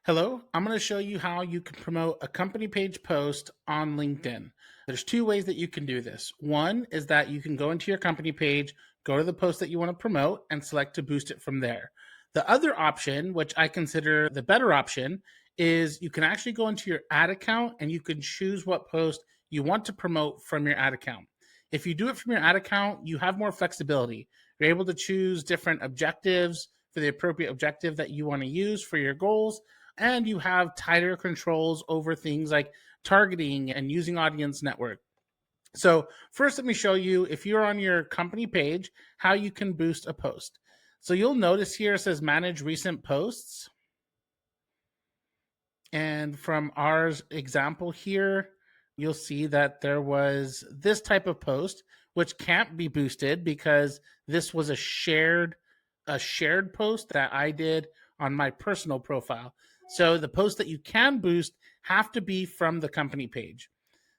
Hello, I'm going to show you how you can promote a company page post on LinkedIn. There's two ways that you can do this. One is that you can go into your company page, go to the post that you want to promote, and select to boost it from there. The other option, which I consider the better option, is you can actually go into your ad account and you can choose what post you want to promote from your ad account. If you do it from your ad account, you have more flexibility. You're able to choose different objectives for the appropriate objective that you want to use for your goals, and you have tighter controls over things like targeting and using audience network. So first, let me show you, if you're on your company page, how you can boost a post. So you'll notice here it says manage recent posts. And from our example here, you'll see that there was this type of post, which can't be boosted because this was a shared post that I did on my personal profile. So the posts that you can boost have to be from the company page.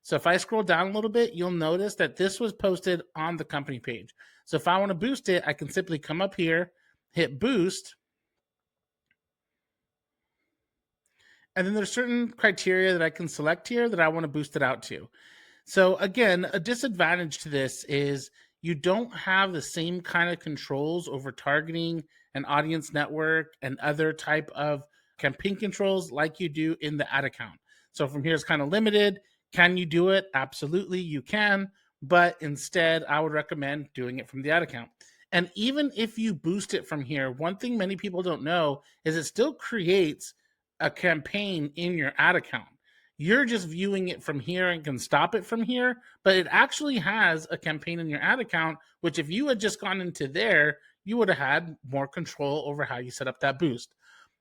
So if I scroll down a little bit, you'll notice that this was posted on the company page. So if I want to boost it, I can simply come up here, hit boost, and then there's certain criteria that I can select here that I want to boost it out to. So again, a disadvantage to this is you don't have the same kind of controls over targeting and audience network and other type of campaign controls like you do in the ad account. So from here, it's kind of limited. Can you do it? Absolutely, you can. But instead, I would recommend doing it from the ad account. And even if you boost it from here, one thing many people don't know is it still creates a campaign in your ad account. You're just viewing it from here and can stop it from here, but it actually has a campaign in your ad account, which if you had just gone into there, you would have had more control over how you set up that boost.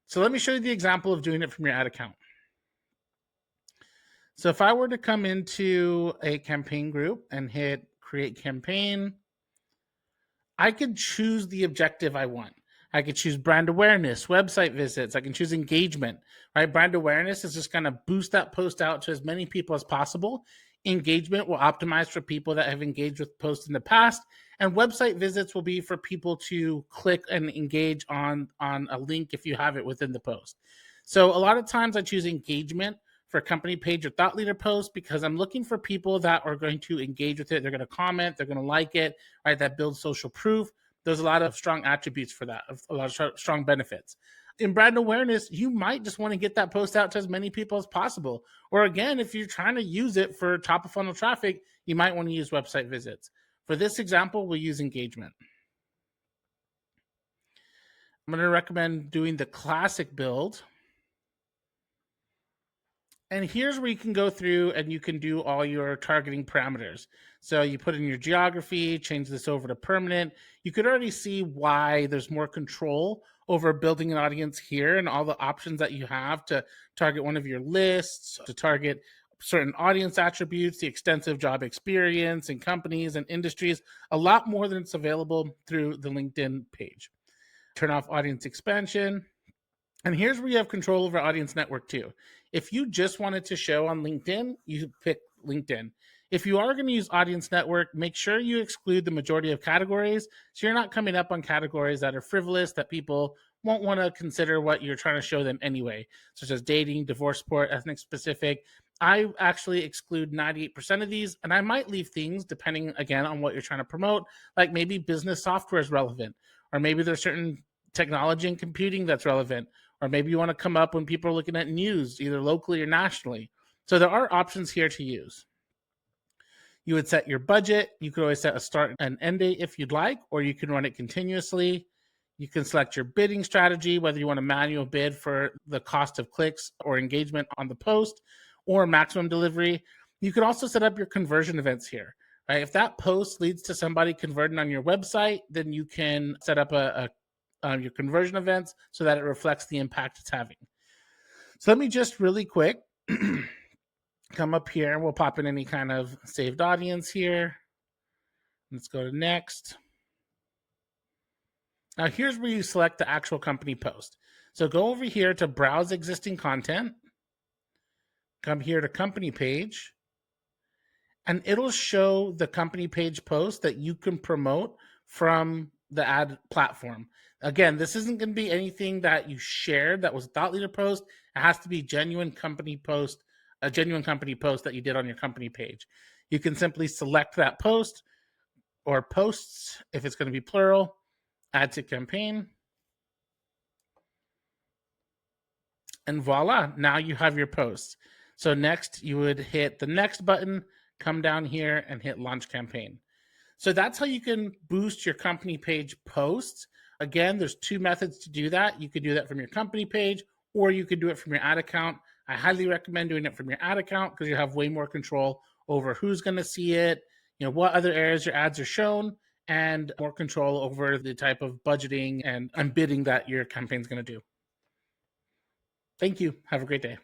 So let me show you the example of doing it from your ad account. So if I were to come into a campaign group and hit create campaign, I could choose the objective I want. I could choose brand awareness, website visits. I can choose engagement, right? Brand awareness is just going to boost that post out to as many people as possible. Engagement will optimize for people that have engaged with posts in the past. And website visits will be for people to click and engage on a link if you have it within the post. So a lot of times I choose engagement for company page or thought leader post because I'm looking for people that are going to engage with it. They're going to comment, they're going to like it, right? That builds social proof. There's a lot of strong attributes for that, a lot of strong benefits. In brand awareness, you might just want to get that post out to as many people as possible. Or again, if you're trying to use it for top of funnel traffic, you might want to use website visits. For this example, we'll use engagement. I'm going to recommend doing the classic build. And here's where you can go through and you can do all your targeting parameters. So you put in your geography, change this over to permanent. You could already see why there's more control over building an audience here and all the options that you have to target one of your lists, to target certain audience attributes, the extensive job experience and companies and industries, a lot more than it's available through the LinkedIn page. Turn off audience expansion. And here's where you have control over audience network too. If you just wanted to show on LinkedIn, you pick LinkedIn. If you are going to use audience network, make sure you exclude the majority of categories so you're not coming up on categories that are frivolous that people won't want to consider what you're trying to show them anyway, such as dating, divorce support, ethnic specific. I actually exclude 98% of these, and I might leave things depending again on what you're trying to promote, like maybe business software is relevant, or maybe there's certain technology and computing that's relevant, or maybe you want to come up when people are looking at news, either locally or nationally. So there are options here to use. You would set your budget. You could always set a start and end date if you'd like, or you can run it continuously. You can select your bidding strategy, whether you want a manual bid for the cost of clicks or engagement on the post or maximum delivery. You can also set up your conversion events here. Right? If that post leads to somebody converting on your website, then you can set up your conversion events so that it reflects the impact it's having. So let me just really quick come up here and we'll pop in any kind of saved audience here. Let's go to next. Now here's where you select the actual company post. So go over here to browse existing content, come here to company page, and it'll show the company page post that you can promote from the ad platform. Again, this isn't going to be anything that you shared that was a thought leader post. It has to be genuine company post, a genuine company post that you did on your company page. You can simply select that post or posts if it's going to be plural, add to campaign, and voila, now you have your posts. So next you would hit the next button, come down here and hit launch campaign. So that's how you can boost your company page posts. Again, there's two methods to do that. You could do that from your company page, or you could do it from your ad account. I highly recommend doing it from your ad account because you have way more control over who's going to see it, what other areas your ads are shown, and more control over the type of budgeting and bidding that your campaign's going to do. Thank you. Have a great day.